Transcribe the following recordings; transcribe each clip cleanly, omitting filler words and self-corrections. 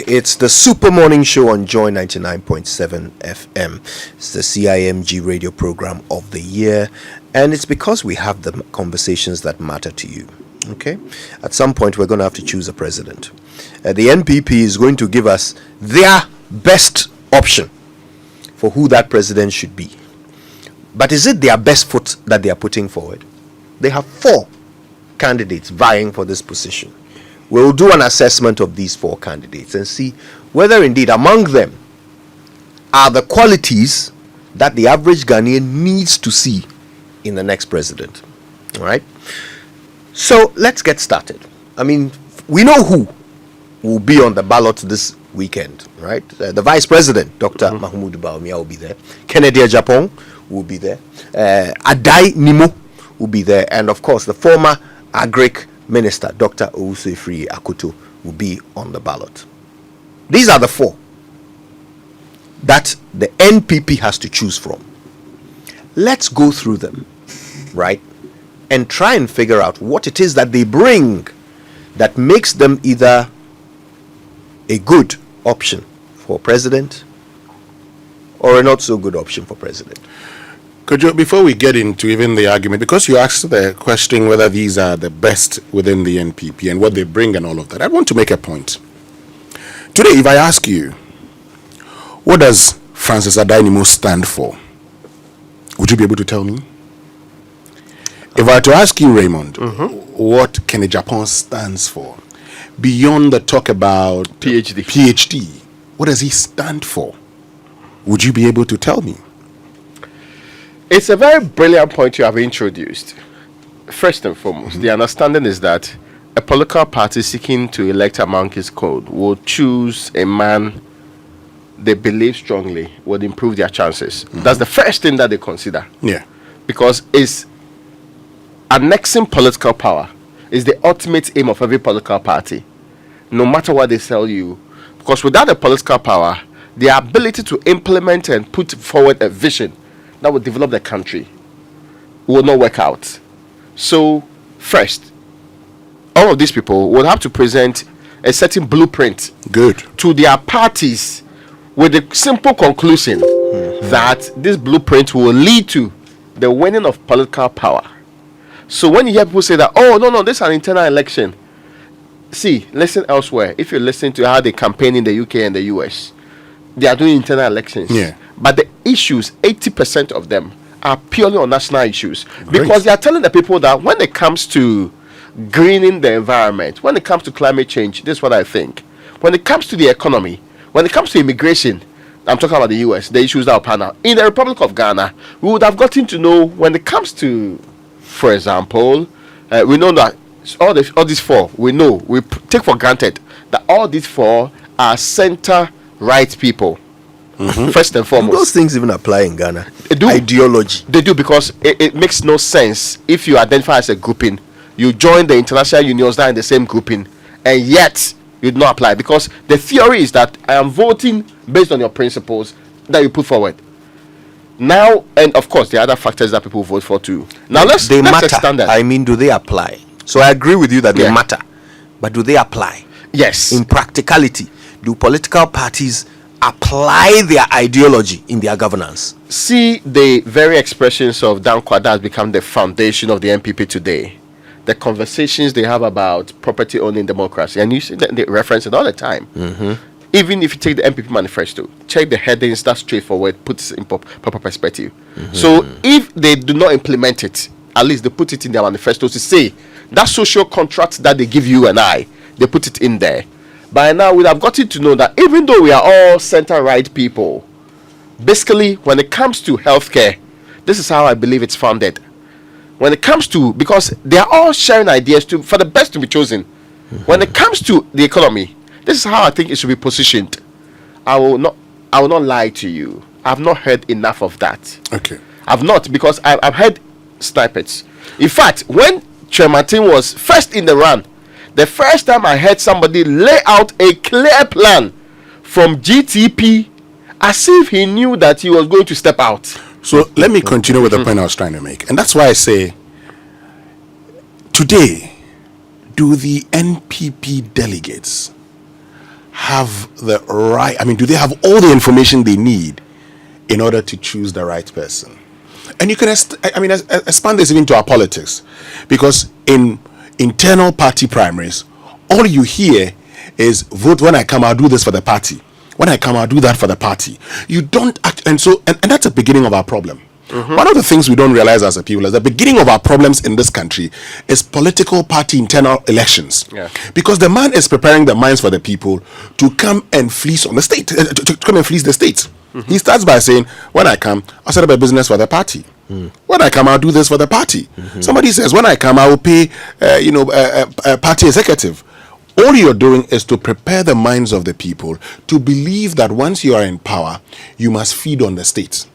It's the Super Morning Show on Joy 99.7 FM. It's the CIMG radio program of the year, and it's because we have the conversations that matter to you. Okay? At some point, we're going to have to choose a president. The NPP is going to give us their best option for who that president should be. But is it their best foot that they are putting forward? They have 4 candidates vying for this position. We'll do an assessment of these 4 candidates and see whether indeed among them are the qualities that the average Ghanaian needs to see in the next president. All right? So let's get started. I mean, we know who will be on the ballot this weekend, right? The vice president, Dr. Mahamudu Bawumia, will be there. Kennedy Agyapong will be there. Adai Nimo will be there. And of course, the former Agric Minister, Dr. Owusu Afriyie Akoto, will be on the ballot. These are the 4 that the NPP has to choose from. Let's go through them, right? And try and figure out what it is that they bring that makes them either a good option for president or a not so good option for president. Kojo, before we get into even the argument, because you asked the question whether these are the best within the NPP and what they bring and all of that, I want to make a point. Today, if I ask you, what does Francis Adainimo stand for? Would you be able to tell me? If I were to ask you, Raymond, what Kennedy Agyapong stands for, beyond the talk about PhD, what does he stand for? Would you be able to tell me? It's a very brilliant point you have introduced. First and foremost, the understanding is that a political party seeking to elect among its code will choose a man they believe strongly would improve their chances. That's the first thing that they consider. Yeah. Because it's annexing political power is the ultimate aim of every political party, no matter what they sell you. Because without the political power, the ability to implement and put forward a vision that would develop the country will not work out. So, first, all of these people would have to present a certain blueprint to their parties with the simple conclusion that this blueprint will lead to the winning of political power. So when you hear people say that, oh, no, this is an internal election. See, listen elsewhere. If you listen to how they campaign in the UK and the US, they are doing internal elections. Yeah. But the issues, 80% of them, are purely on national issues. Because they are telling the people that when it comes to greening the environment, when it comes to climate change, this is what I think. When it comes to the economy, when it comes to immigration, I'm talking about the US, the issues that are panel. In the Republic of Ghana, we would have gotten to know when it comes to, for example, we know that all these 4, we take for granted that all these 4 are center-right people. First and foremost. Those things even apply in Ghana. They do. Ideology. They do, because it makes no sense if you identify as a grouping, you join the international unions that are in the same grouping, and yet you do not apply. Because the theory is that I am voting based on your principles that you put forward. Now, and of course, there are other factors that people vote for too. Now, let's extend that. I mean, do they apply? So I agree with you that they matter, but do they apply? Yes. In practicality, do political parties apply their ideology in their governance? See, the very expressions of Dankwa that has become the foundation of the NPP today. The conversations they have about property owning democracy, and you see that they reference it all the time. Even if you take the NPP manifesto, check the headings, that's straightforward, puts it in proper perspective. So if they do not implement it, at least they put it in their manifesto to say that social contract that they give you and I, they put it in there. By now, we have gotten to know that even though we are all center-right people, basically, when it comes to healthcare, this is how I believe it's founded. When it comes to, because they are all sharing ideas for the best to be chosen. When it comes to the economy, this is how I think it should be positioned. I will not lie to you. I've not heard enough of that. Okay. I've not, because I've heard snippets. In fact, when Tremartin was first in the run, the first time I heard somebody lay out a clear plan from GTP as if he knew that he was going to step out. So let me continue with the point I was trying to make. And that's why I say, today, do the NPP delegates have the right? I mean, do they have all the information they need in order to choose the right person? And you can, expand this even to our politics, because in internal party primaries, all you hear is vote when I come, I'll do this for the party. When I come, I'll do that for the party. You don't act, and that's the beginning of our problem. One of the things we don't realize as a people is the beginning of our problems in this country is political party internal elections. Yeah. Because the man is preparing the minds for the people to come and fleece on the state, to come and fleece the state. He starts by saying, when I come, I'll set up a business for the party. When I come, I'll do this for the party. Somebody says, when I come, I will pay, a party executive. All you're doing is to prepare the minds of the people to believe that once you are in power, you must feed on the state.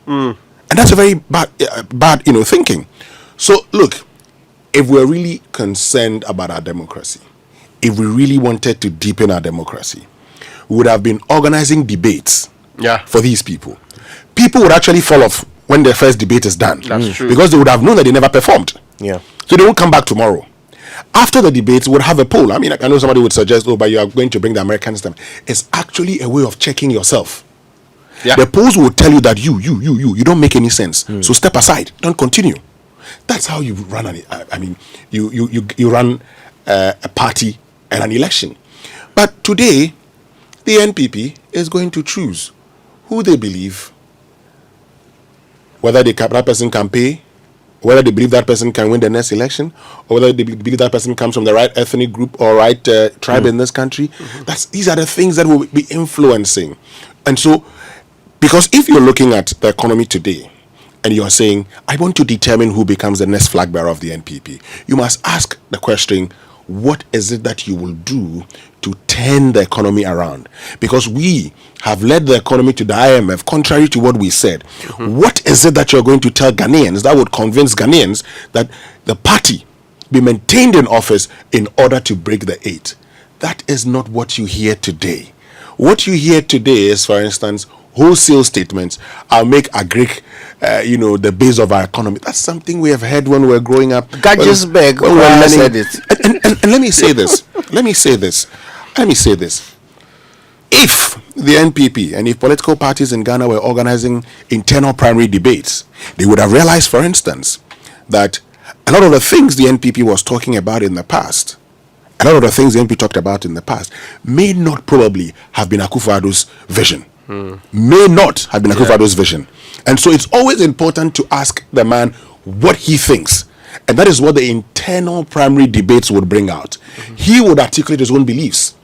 And that's a very bad, thinking. So, look, if we're really concerned about our democracy, if we really wanted to deepen our democracy, we would have been organizing debates for these people. People would actually fall off when their first debate is done. That's true. Because they would have known that they never performed. Yeah. So they won't come back tomorrow. After the debates, we'll have a poll. I mean, I know somebody would suggest, but you are going to bring the American system. It's actually a way of checking yourself. Yeah. The polls will tell you that you don't make any sense. So step aside. Don't continue. That's how you run you run a party and an election. But today, the NPP is going to choose who they believe, whether that person can pay, whether they believe that person can win the next election, or whether they believe that person comes from the right ethnic group or right tribe in this country. These are the things that will be influencing. And so, because if you're looking at the economy today and you're saying, I want to determine who becomes the next flag bearer of the NPP, you must ask the question, what is it that you will do to turn the economy around? Because we have led the economy to the IMF, contrary to what we said. What is it that you're going to tell Ghanaians that would convince Ghanaians that the party be maintained in office in order to break the 8? That is not what you hear today. What you hear today is, for instance, wholesale statements. I'll make agric, the base of our economy. That's something we have heard when we were growing up. Gadgesberg when we were learning. said it. And let me say this. Let me say this. If the NPP and if political parties in Ghana were organizing internal primary debates, they would have realized, for instance, that a lot of the things the NPP was talking about in the past, a lot of the things the NPP talked about in the past, may not probably have been Akufo-Addo's vision. May not have been Akufo-Addo's vision. And so it's always important to ask the man what he thinks. And that is what the internal primary debates would bring out. He would articulate his own beliefs.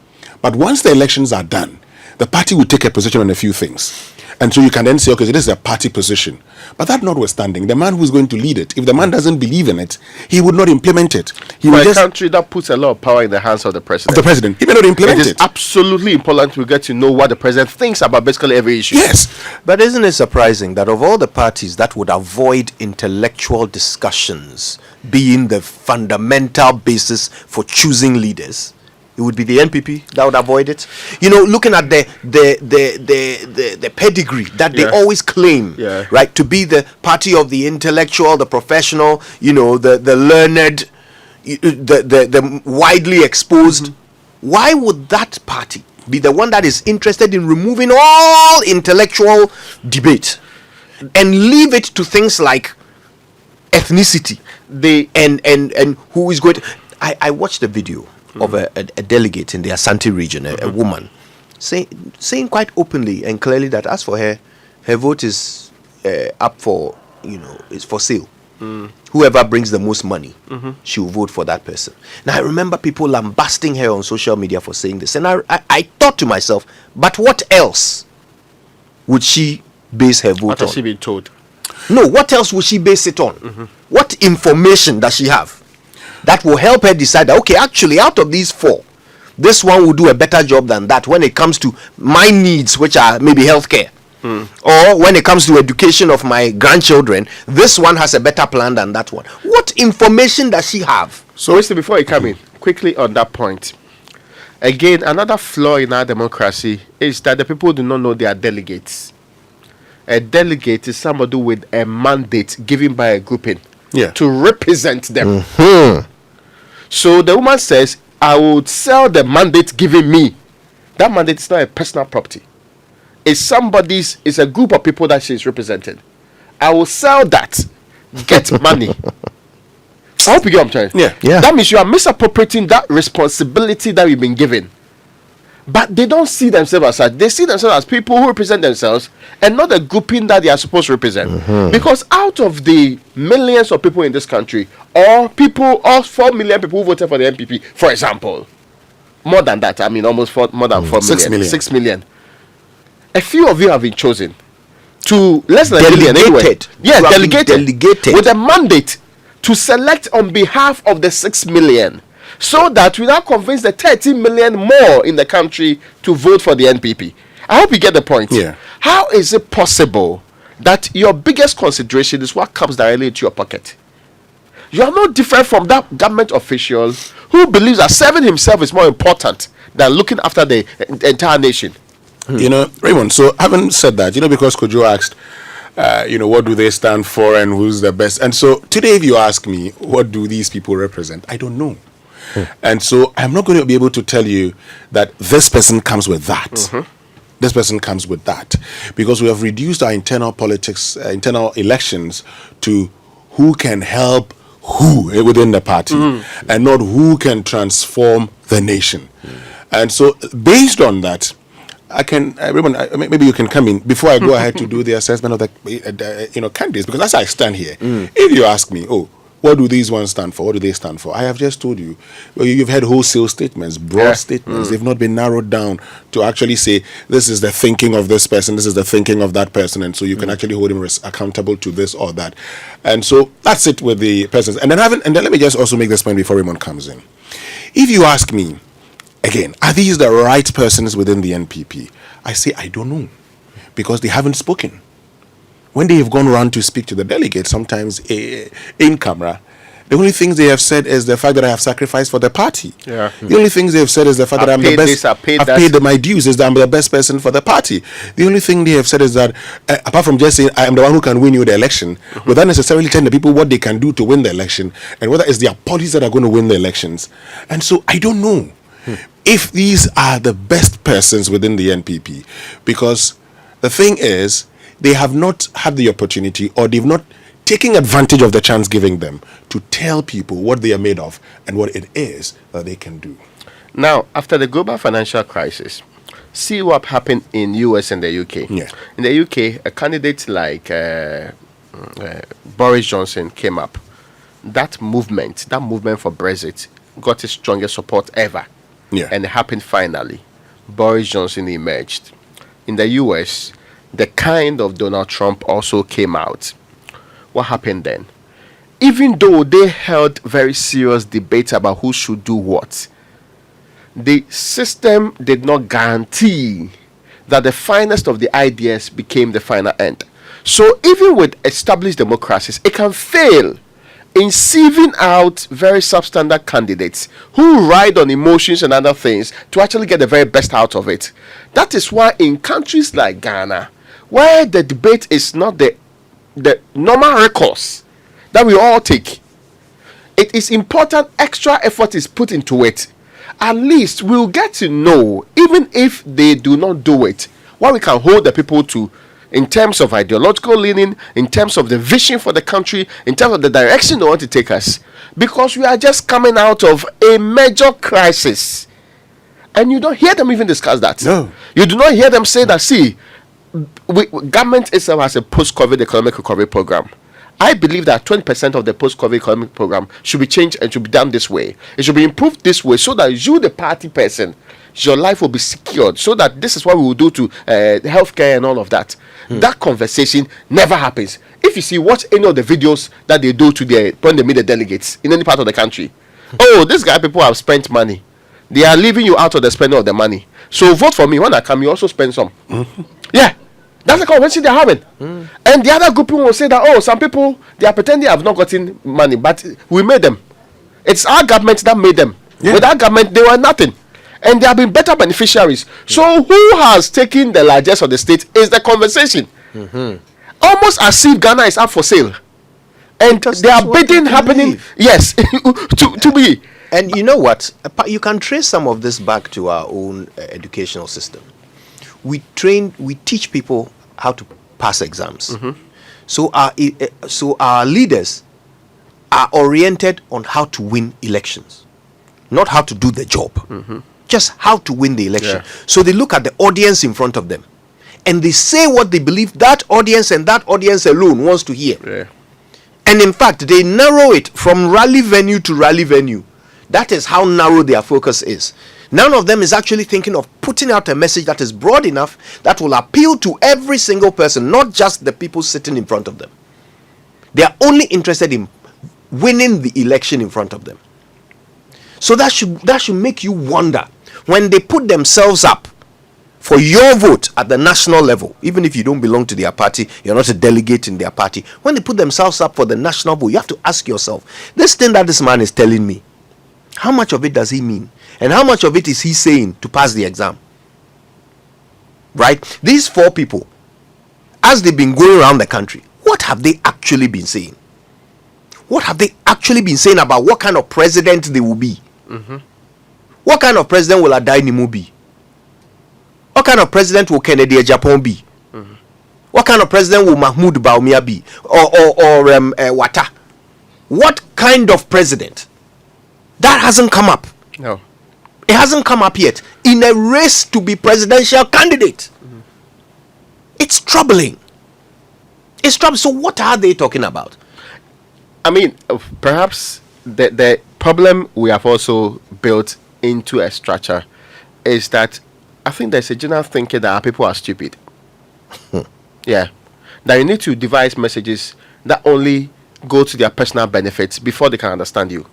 But once the elections are done, the party will take a position on a few things. And so you can then say, okay, so this is a party position. But that notwithstanding, the man who's going to lead it, if the man doesn't believe in it, he would not implement it. He For will a just country that puts a lot of power in the hands of the president. he may not implement It is it. absolutely important to get to know what the president thinks about basically every issue. Yes. But isn't it surprising that of all the parties that would avoid intellectual discussions being the fundamental basis for choosing leaders, it would be the NPP that would avoid it? Looking at the pedigree that they always claim, right, to be the party of the intellectual, the professional, the learned, the widely exposed. Why would that party be the one that is interested in removing all intellectual debate and leave it to things like ethnicity? And who is going to... I watched a video of a delegate in the Asante region, a woman, saying quite openly and clearly that as for her vote is up for, is for sale. Whoever brings the most money, she will vote for that person. Now, I remember people lambasting her on social media for saying this. And I thought to myself, but what else would she base her vote on? What has she been told? No, what else would she base it on? What information does she have that will help her decide that, okay, actually, out of these 4, this one will do a better job than that when it comes to my needs, which are maybe healthcare, or when it comes to education of my grandchildren, this one has a better plan than that one. What information does she have? So, before you come in, quickly on that point, again, another flaw in our democracy is that the people do not know they are delegates. A delegate is somebody with a mandate given by a grouping to represent them. So the woman says, I will sell the mandate given me That mandate is not a personal property. It's a group of people that she is representing. I will sell that, get money. I hope you get what I'm trying. Yeah. That means you are misappropriating that responsibility that we've been given. But they don't see themselves as such. They see themselves as people who represent themselves and not the grouping that they are supposed to represent. Because out of the millions of people in this country, or 4 million people who voted for the NPP, for example, more than that, I mean almost more than 4 million. 6 million. A few of you have been chosen to less than a million anyway. Yeah, delegated with a mandate to select on behalf of the 6 million. So that we now convince the 13 million more in the country to vote for the NPP. I hope you get the point. Yeah. How is it possible that your biggest consideration is what comes directly into your pocket? You are no different from that government official who believes that serving himself is more important than looking after the entire nation. You know, Raymond, so having said that, because Kojo asked, what do they stand for and who's the best? And so today, if you ask me, what do these people represent? I don't know. And so I'm not going to be able to tell you that this person comes with that. This person comes with that. Because we have reduced our internal politics, internal elections to who can help who within the party and not who can transform the nation. And so based on that, I can, maybe you can come in before I go ahead to do the assessment of the candidates. Because as I stand here, if you ask me, what do these ones stand for? What do they stand for? I have just told you. Well, you've had wholesale statements, broad statements. They've not been narrowed down to actually say, this is the thinking of this person, this is the thinking of that person. And so you can actually hold him accountable to this or that. And so that's it with the persons. And then let me just also make this point before Raymond comes in. If you ask me, again, are these the right persons within the NPP? I say, I don't know. Because they haven't spoken. When they have gone around to speak to the delegates, sometimes in camera, the only things they have said is the fact that I have sacrificed for the party. Yeah. The only things they have said is the fact that I'm the best. I've paid my dues, is that I'm the best person for the party. The only thing they have said is that, apart from just saying I am the one who can win you the election, without necessarily telling the people what they can do to win the election, and whether it's their policies that are going to win the elections. And so I don't know if these are the best persons within the NPP, because the thing is, they have not had the opportunity, or they've not taken advantage of the chance giving them to tell people what they are made of and what it is that they can do. Now, after the global financial crisis, see what happened in US and the UK. Yeah. In the UK, a candidate like Boris Johnson came up. That movement for Brexit got its strongest support ever. Yeah. And it happened finally. Boris Johnson emerged. In the US, the kind of Donald Trump also came out. What happened then? Even though they held very serious debates about who should do what, the system did not guarantee that the finest of the ideas became the final end. So even with established democracies, it can fail in sieving out very substandard candidates who ride on emotions and other things to actually get the very best out of it. That is why in countries like Ghana, where the debate is not the normal recourse that we all take, it is important extra effort is put into it. At least we'll get to know, even if they do not do it, what we can hold the people to in terms of ideological leaning, in terms of the vision for the country, in terms of the direction they want to take us. Because we are just coming out of a major crisis. And you don't hear them even discuss that. No. You do not hear them say that, see, government itself has a post-COVID economic recovery program. I believe that 20% of the post-COVID economic program should be changed and should be done this way. It should be improved this way so that you, the party person, your life will be secured. So that this is what we will do to healthcare and all of that. That conversation never happens. If you see, watch any of the videos that they do when they meet the delegates in any part of the country. Oh, this guy, people have spent money. They are leaving you out of the spending of the money. So vote for me. When I come, you also spend some. Yeah. That's the convention they're having. And the other group will say that, oh, some people, they are pretending they have not gotten money, but we made them. It's our government that made them. Yeah. With our government, they were nothing. And they have been better beneficiaries. So who has taken the largest of the state is the conversation. Almost as if Ghana is up for sale. And there are bidding happening. Yes, to be. And you know what? You can trace some of this back to our own educational system. We teach people how to pass exams. So our leaders are oriented on how to win elections, not how to do the job. Just how to win the election. So they look at the audience in front of them, and they say what they believe that audience and that audience alone wants to hear. And in fact, they narrow it from rally venue to rally venue. That is how narrow their focus is. None of them is actually thinking of putting out a message that is broad enough that will appeal to every single person, not just the people sitting in front of them. They are only interested in winning the election in front of them. So that should make you wonder, when they put themselves up for your vote at the national level, even if you don't belong to their party, you're not a delegate in their party, when they put themselves up for the national vote, you have to ask yourself, this thing that this man is telling me, how much of it does he mean? And how much of it is he saying to pass the exam? Right? These four people, as they've been going around the country, what have they actually been saying? What have they actually been saying about what kind of president they will be? What kind of president will Adynimu be? What kind of president will Kennedy Agyapong be? What kind of president will Mahamudu Bawumia be? Or Wata? What kind of president? That hasn't come up. No. It hasn't come up yet. In a race to be presidential candidate. It's troubling. It's troubling. So what are they talking about? I mean, perhaps the problem we have also built into a structure is that I think there's a general thinking that our people are stupid. Yeah. That you need to devise messages that only go to their personal benefits before they can understand you.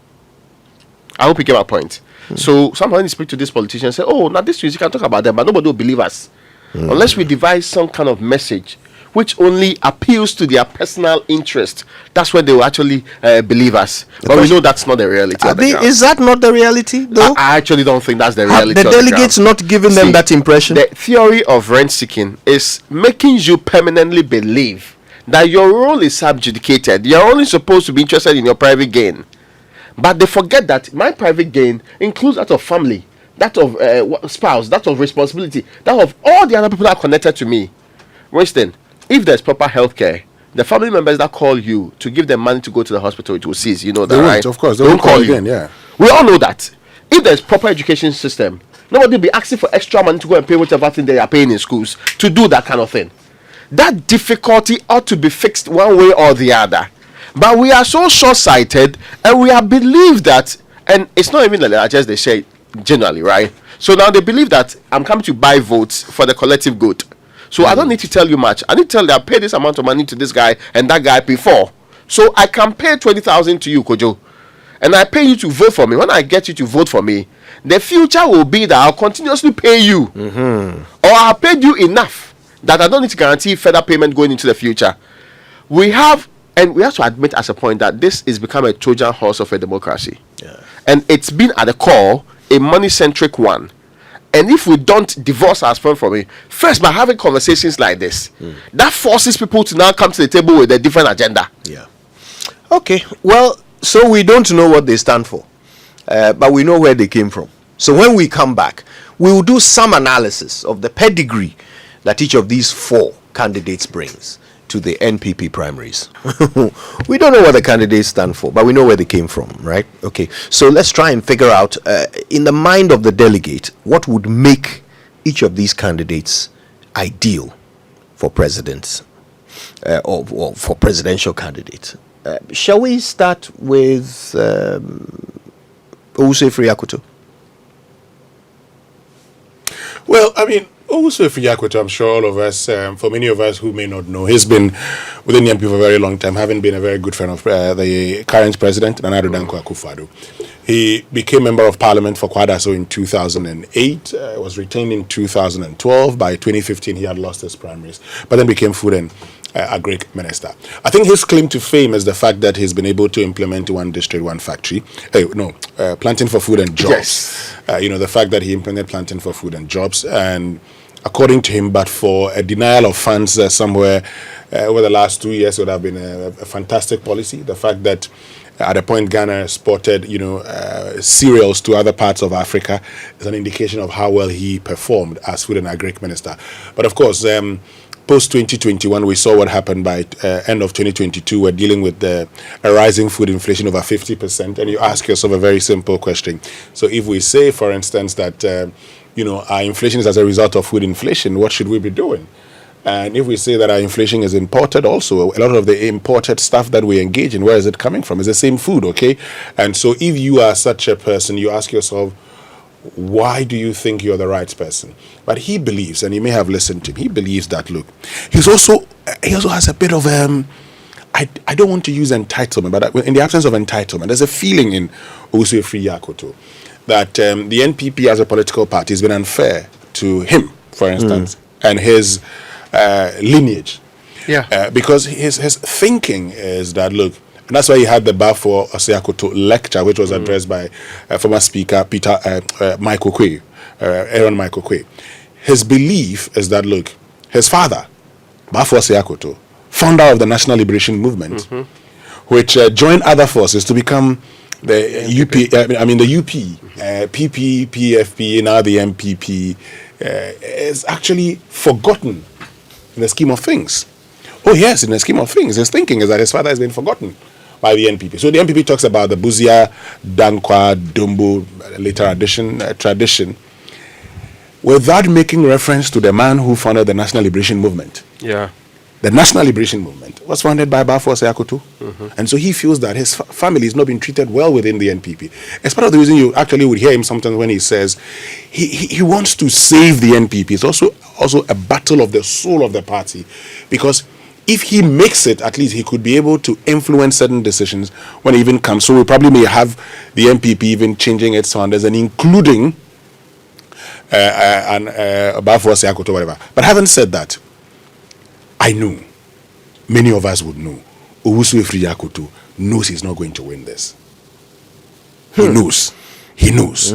I hope you get my point. So sometimes you speak to this politician and say, oh, now this you can talk about them, but nobody will believe us. Unless we devise some kind of message which only appeals to their personal interest, that's when they will actually believe us. But we know that's not the reality. Is that not the reality, though? I actually don't think that's the reality. Have the delegates not given them that impression? The theory of rent seeking is making you permanently believe that your role is subjudicated. You're only supposed to be interested in your private gain. But they forget that my private gain includes that of family, that of spouse, that of responsibility, that of all the other people that are connected to me. Winston, if there's proper health care, the family members that call you to give them money to go to the hospital, it will cease. You know that, right? Of course. They won't call again, yeah. We all know that. If there's proper education system, nobody will be asking for extra money to go and pay whatever thing they are paying in schools to do that kind of thing. That difficulty ought to be fixed one way or the other. But we are so short-sighted, and we have believed that, and it's not even like just they say generally, right? So now they believe that I'm coming to buy votes for the collective good. So I don't need to tell you much. I need to tell you I pay this amount of money to this guy and that guy before. So I can pay 20,000 to you, Kojo, and I pay you to vote for me. When I get you to vote for me, the future will be that I'll continuously pay you, or I'll pay you enough that I don't need to guarantee further payment going into the future. We have to admit as a point that this is become a Trojan horse of a democracy. And it's been at the core a money-centric one. And if we don't divorce ourselves from it, first by having conversations like this, that forces people to now come to the table with a different agenda. Yeah. Okay. Well, so we don't know what they stand for, but we know where they came from. So when we come back, we will do some analysis of the pedigree that each of these four candidates brings to the NPP primaries. We don't know what the candidates stand for, but we know where they came from, right? Okay, so let's try and figure out, in the mind of the delegate, what would make each of these candidates ideal for presidents, or for presidential candidates. Shall we start with Owusu Akoto? Well, I mean, Owusu Akoto, I'm sure all of us, for many of us who may not know, he's been within the NPP for a very long time, having been a very good friend of the current president, Nana Addo Dankwa Akufo-Addo. He became Member of Parliament for Kwadaso in 2008, was retained in 2012. By 2015, he had lost his primaries, but then became Food and Agric Minister. I think his claim to fame is the fact that he's been able to implement one district, one factory. Planting for food and jobs. Yes. The fact that he implemented planting for food and jobs, and according to him, but for a denial of funds somewhere over the last 2 years, would have been a fantastic policy. The fact that at a point Ghana exported, cereals to other parts of Africa, is an indication of how well he performed as Food and Agric Minister. But of course, post 2021, we saw what happened by end of 2022. We're dealing with a rising food inflation over 50%. And you ask yourself a very simple question. So if we say, for instance, that, our inflation is as a result of food inflation, what should we be doing? And if we say that our inflation is imported also, a lot of the imported stuff that we engage in, where is it coming from? It's the same food, okay? And so if you are such a person, you ask yourself, why do you think you're the right person? But he believes, and you may have listened to him, he believes that, look, he also has a bit of, I don't want to use entitlement, but in the absence of entitlement, there's a feeling in Owusu Akoto that the NPP as a political party has been unfair to him, for instance, and his lineage. Yeah. Because his thinking is that, look, and that's why he had the Bafo Akoto lecture, which was addressed by former Speaker Michael Quay, Aaron Michael Quay. His belief is that, look, his father, Bafo Akoto, founder of the National Liberation Movement, which joined other forces to become the PP, PFP, now the NPP, is actually forgotten in the scheme of things. Oh yes, in the scheme of things, his thinking is that his father has been forgotten by the NPP. So the NPP talks about the Buzia, Dankwa, Dumbo, later tradition, without making reference to the man who founded the National Liberation Movement. Yeah. The National Liberation Movement was founded by Bafo Akoto. And so he feels that his family is not being treated well within the NPP. It's part of the reason you actually would hear him sometimes when he says he wants to save the NPP. It's also a battle of the soul of the party, because if he makes it, at least he could be able to influence certain decisions when it even comes. So we probably may have the NPP even changing its founders and including Bafo Akoto, whatever. But having said that, I know, many of us would know, Owusu Akoto knows he's not going to win this. He knows he's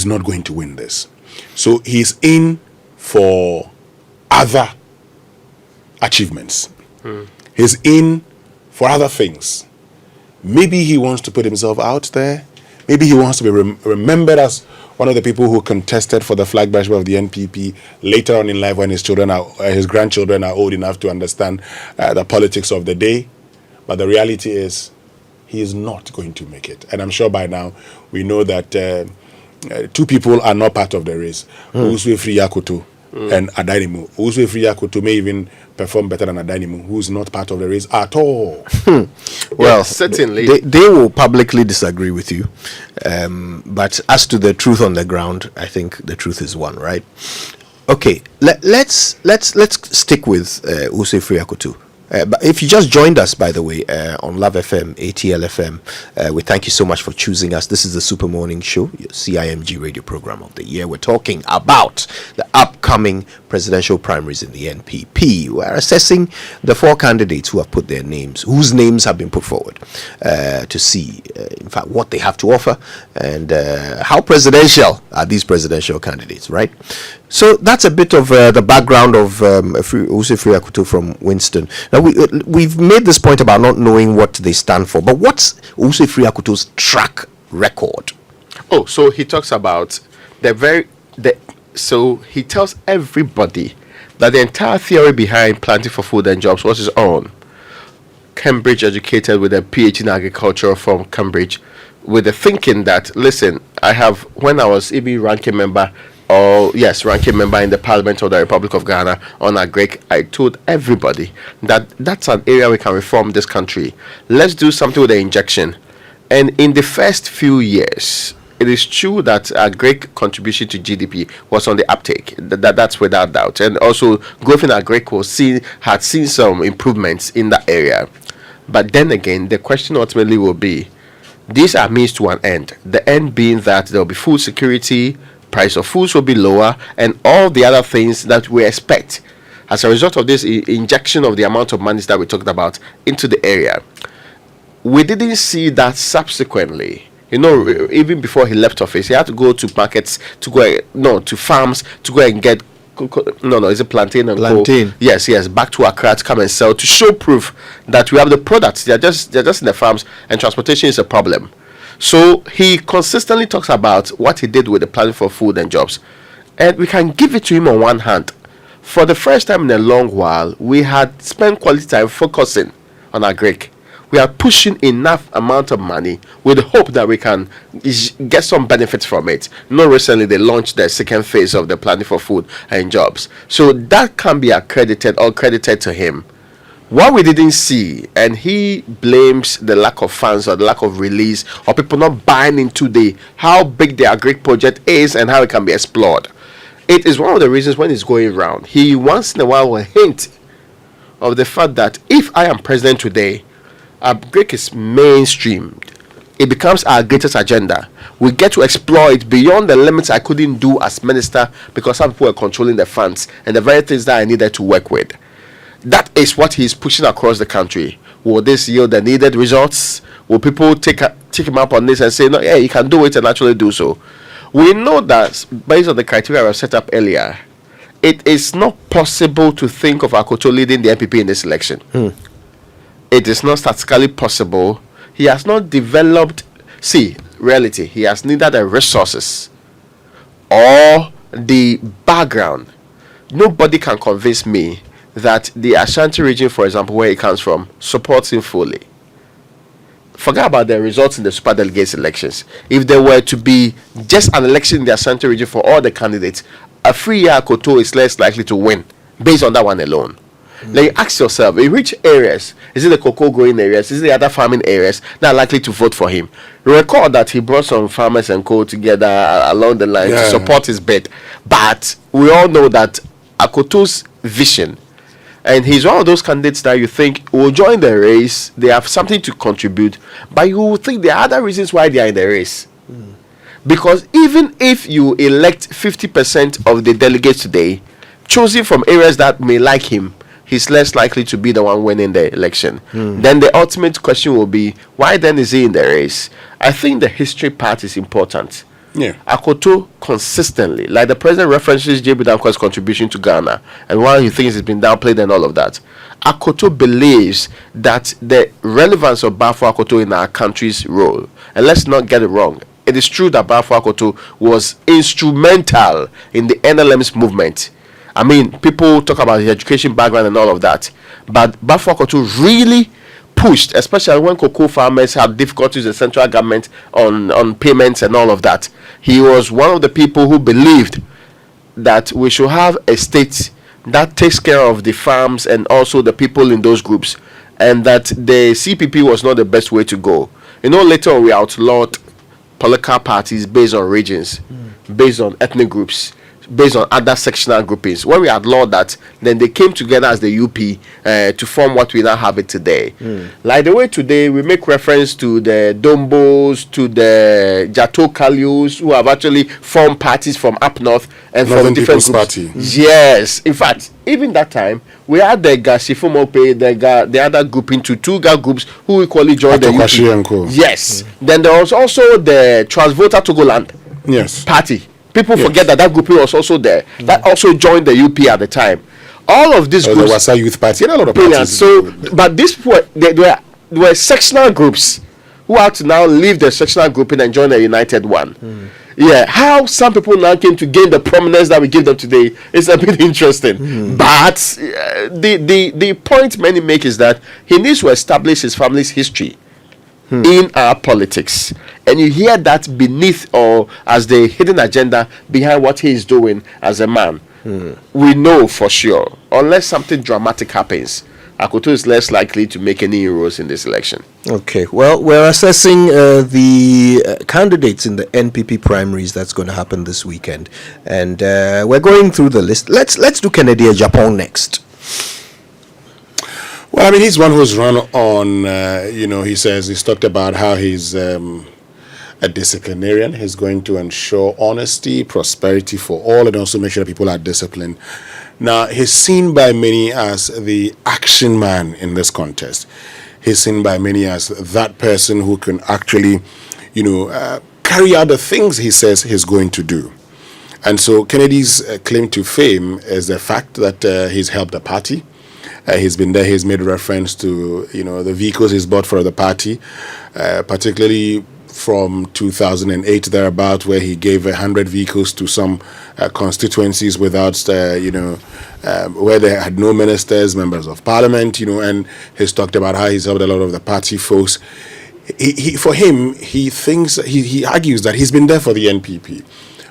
not going to win this. So he's in for other achievements. He's in for other things. Maybe he wants to put himself out there. Maybe he wants to be remembered as one of the people who contested for the flag bearership of the NPP later on in life, when his grandchildren are old enough to understand the politics of the day. But the reality is, he is not going to make it. And I'm sure by now we know that two people are not part of the race: Owusu Akoto and Adanimu. Owusu Akoto may even perform better than Adanimu, who is not part of the race at all. Well, yeah, certainly they will publicly disagree with you, but as to the truth on the ground, I think the truth is one, right? Okay, let's stick with Owusu Akoto. But if you just joined us, by the way, on Love FM, ATL FM, we thank you so much for choosing us. This is the Super Morning Show, your CIMG radio program of the year. We're talking about the upcoming presidential primaries in the NPP. We're assessing the four candidates who have put their names, whose names have been put forward, to see, in fact, what they have to offer and how presidential are these presidential candidates, right? So that's a bit of the background of Owusu Akoto from Winston. Now, we've made this point about not knowing what they stand for, but what's Owusu Akoto's track record? Oh, so he talks about so he tells everybody that the entire theory behind Planting for Food and Jobs was his own. Cambridge educated with a PhD in agriculture from Cambridge, with the thinking that, listen, when I was EB ranking member in the Parliament of the Republic of Ghana on Agric, I told everybody that that's an area we can reform this country. Let's do something with the injection. And in the first few years, it is true that Agric contribution to GDP was on the uptake. That's without doubt. And also, growth in Agric had seen some improvements in that area. But then again, the question ultimately will be, these are means to an end. The end being that there will be food security, price of foods will be lower, and all the other things that we expect as a result of this injection of the amount of money that we talked about into the area. We didn't see that subsequently. Even before he left office, he had to go to markets, to farms, to go and get no, is it plantain and Plantain. coal? Yes, back to Accra to come and sell, to show proof that we have the products. They're just in the farms, and transportation is a problem. So he consistently talks about what he did with the Planning for Food and Jobs, and we can give it to him on one hand. For the first time in a long while, we had spent quality time focusing on agric. We are pushing enough amount of money with the hope that we can get some benefits from it. Recently they launched the second phase of the Planning for Food and Jobs. So that can be accredited or credited to him. What we didn't see, and he blames the lack of funds or the lack of release or people not buying into how big the agric project is and how it can be explored. It is one of the reasons when it's going around, he once in a while will hint of the fact that if I am president today, agric is mainstream. It becomes our greatest agenda. We get to explore it beyond the limits I couldn't do as minister because some people were controlling the funds and the very things that I needed to work with. That is what he's pushing across the country. Will this yield the needed results? Will people take him up on this and say, no, yeah, you can do it and actually do so? We know that based on the criteria I set up earlier, it is not possible to think of Akoto leading the NPP in this election. It is not statistically possible. He has not developed, reality, he has neither the resources or the background. Nobody can convince me that the Ashanti region, for example, where he comes from, supports him fully. Forget about the results in the super delegates elections. If there were to be just an election in the Ashanti region for all the candidates, Afriyie Akoto is less likely to win based on that one alone. Like, ask yourself, in which areas, is it the cocoa growing areas, is it the other farming areas that are likely to vote for him? Recall that he brought some farmers and co together along the line to support his bid. But we all know that Akoto's vision, and he's one of those candidates that you think will join the race, they have something to contribute, but you will think there are other reasons why they are in the race. Because even if you elect 50% of the delegates today, choosing from areas that may like him, he's less likely to be the one winning the election. Then the ultimate question will be, why then is he in the race? I think the history part is important. Akoto consistently, like the president references J.B. Danqua's contribution to Ghana, and while he thinks it's been downplayed and all of that, Akoto believes that the relevance of Bafo Akoto in our country's role, and let's not get it wrong, it is true that Bafo Akoto was instrumental in the NLM's movement. I mean, people talk about his education background and all of that, but Bafo Akoto really pushed, especially when cocoa farmers had difficulties with the central government on payments and all of that. He was one of the people who believed that we should have a state that takes care of the farms and also the people in those groups, and that the CPP was not the best way to go. Later on we outlawed political parties based on regions, based on ethnic groups, based on other sectional groupings. When we outlawed that, then they came together as the UP to form what we now have it today. Like the way today we make reference to the Dombos, to the Jato Kalyus, who have actually formed parties from up north and from different groups. Party. Yes, in fact, even that time we had the Gasifumope, the other grouping to two groups who equally joined the UP. Yes. Then there was also the Transvoter Togoland party. People forget that grouping was also there. That also joined the UP at the time. All of these groups. The Wasa Youth Party. A lot of parties. So, but these people, they were sectional groups who had to now leave the sectional grouping and join a united one. How some people now came to gain the prominence that we give them today is a bit interesting. But the point many make is that he needs to establish his family's history in our politics, and you hear that beneath or as the hidden agenda behind what he is doing as a man. We know for sure, unless something dramatic happens, Akoto is less likely to make any inroads in this election. Okay, well, we're assessing the candidates in the NPP primaries that's going to happen this weekend, and we're going through the list. Let's do Kennedy Agyapong next. Well, I mean, he's one who's run on, he's talked about how he's a disciplinarian. He's going to ensure honesty, prosperity for all, and also make sure that people are disciplined. Now, he's seen by many as the action man in this contest. He's seen by many as that person who can actually, carry out the things he says he's going to do. And so Kennedy's claim to fame is the fact that he's helped the party. He's been there. He's made reference to the vehicles he's bought for the party, particularly from 2008 thereabout, where he gave 100 vehicles to some constituencies without where they had no ministers, members of parliament, and he's talked about how he's helped a lot of the party folks. For him, he argues that he's been there for the NPP.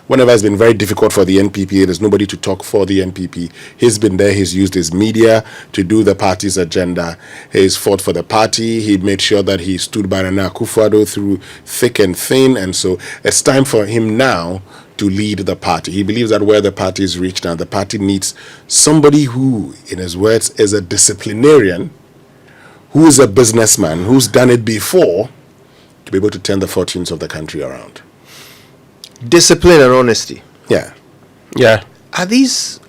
Whenever it's been very difficult for the NPP, there's nobody to talk for the NPP. He's been there. He's used his media to do the party's agenda. He's fought for the party. He made sure that he stood by Nana Akufo-Addo through thick and thin. And so it's time for him now to lead the party. He believes that where the party is reached now, the party needs somebody who, in his words, is a disciplinarian, who is a businessman, who's done it before, to be able to turn the fortunes of the country around. Discipline and honesty. Yeah. Are these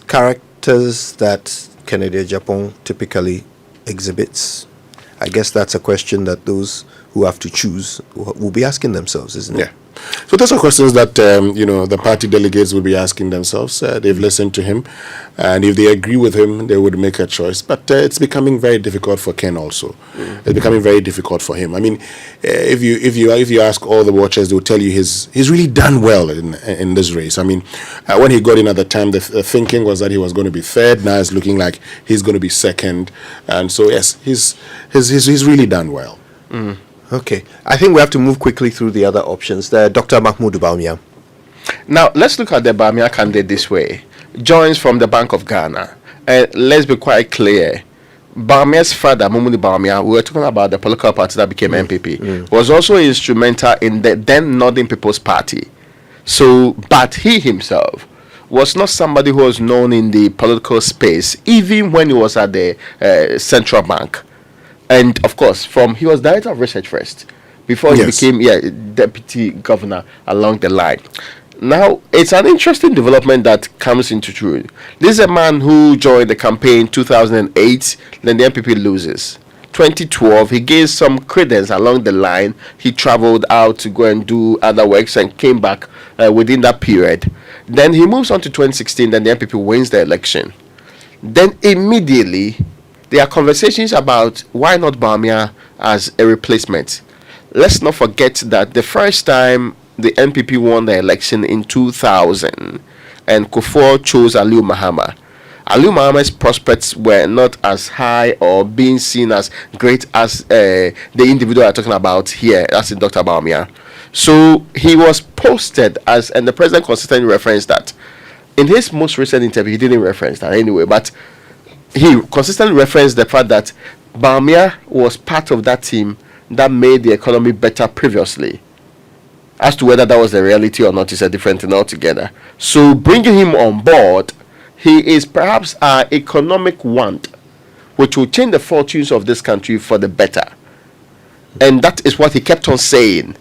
characters that Kennedy Agyapong typically exhibits? I guess that's a question that those who have to choose will be asking themselves, isn't it? Yeah. So those are questions that the party delegates will be asking themselves. They've listened to him, and if they agree with him, they would make a choice. But it's becoming very difficult for Ken also. It's becoming very difficult for him. I mean, if you ask all the watchers, they will tell you he's really done well in this race. I mean, when he got in at the time, the thinking was that he was going to be third. Now it's looking like he's going to be second, and so yes, he's really done well. Okay. I think we have to move quickly through the other options. Dr. Mahamudu Bawumia. Now, let's look at the Bawumia candidate this way. Joins from the Bank of Ghana. And let's be quite clear. Bawumia's father, Mahamudu Bawumia, we were talking about the political party that became NPP, was also instrumental in the then Northern People's Party. So, but he himself was not somebody who was known in the political space, even when he was at the central bank. And of course, he was director of research first, before he became deputy governor along the line. Now, it's an interesting development that comes into truth. This is a man who joined the campaign in 2008, then the NPP loses. 2012, he gained some credence along the line. He traveled out to go and do other works and came back within that period. Then he moves on to 2016, then the NPP wins the election. Then immediately, there are conversations about why not Bawumia as a replacement. Let's not forget that the first time the NPP won the election in 2000, and Kufuor chose Aliyu Mahama. Aliyu Mahama's prospects were not as high or being seen as great as the individual I'm talking about here, that's in Dr. Bawumia. So he was posted as, and the president consistently referenced that. In his most recent interview, he didn't reference that anyway, but he consistently referenced the fact that Bawumia was part of that team that made the economy better previously. As to whether that was the reality or not is a different thing altogether. So bringing him on board, he is perhaps our economic want, which will change the fortunes of this country for the better. And that is what he kept on saying.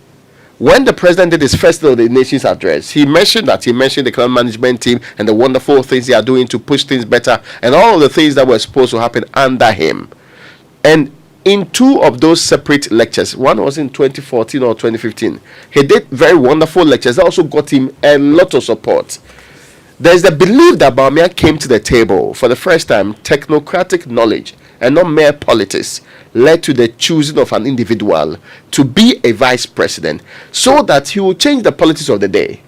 When the president did his first State of the Nation's address, he mentioned the economic management team and the wonderful things they are doing to push things better and all of the things that were supposed to happen under him. And in two of those separate lectures, one was in 2014 or 2015, he did very wonderful lectures that also got him a lot of support. There's the belief that Bawumia came to the table for the first time. Technocratic knowledge and not mere politics led to the choosing of an individual to be a vice president so that he will change the politics of the day.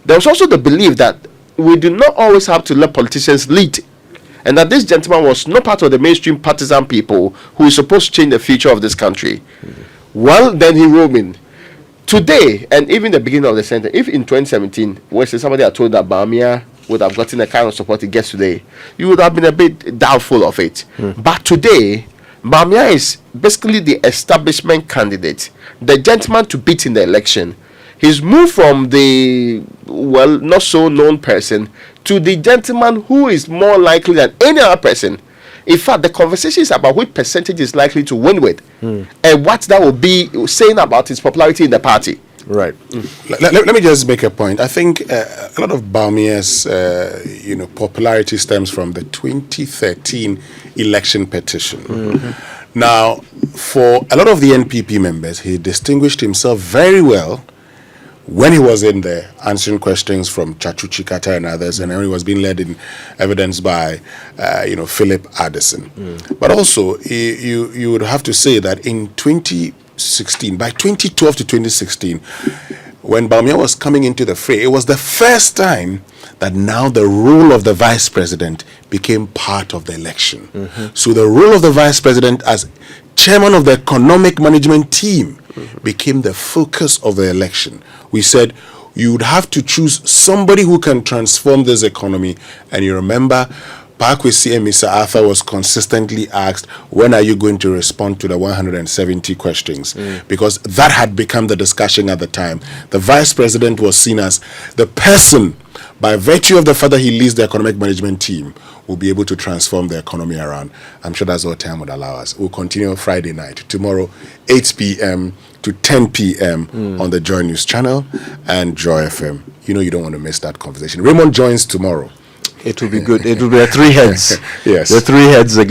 There was also the belief that we do not always have to let politicians lead, and that this gentleman was not part of the mainstream partisan people who is supposed to change the future of this country. Well, then he rolled in. Today, and even the beginning of the sentence, if in 2017, when somebody had told that Bawumia would have gotten the kind of support he gets today, you would have been a bit doubtful of it. But today, Bawumia is basically the establishment candidate, the gentleman to beat in the election. He's moved from the, not so known person to the gentleman who is more likely than any other person. In fact, the conversation is about which percentage is likely to win with and what that will be saying about his popularity in the party. Right. Let me just make a point. I think a lot of Bawumia's popularity stems from the 2013 election petition. Now, for a lot of the NPP members, he distinguished himself very well when he was in there answering questions from Chachu Chikata and others, and then he was being led in evidence by, Philip Addison. But also, you would have to say that in 2016, by 2012 to 2016, when Bawumia was coming into the fray, it was the first time that now the role of the vice president became part of the election. So the role of the vice president as chairman of the economic management team became the focus of the election. We said you would have to choose somebody who can transform this economy. And you remember, Pakwesi and Mr. Arthur was consistently asked, when are you going to respond to the 170 questions? Because that had become the discussion at the time. The vice president was seen as the person, by virtue of the fact that he leads the economic management team, will be able to transform the economy around. I'm sure that's what time would allow us. We'll continue on Friday night. Tomorrow, 8 p.m. to 10 p.m. on the Joy News channel and Joy FM. You don't want to miss that conversation. Raymond joins tomorrow. It will be good. It will be a three heads. Yes. The three heads again.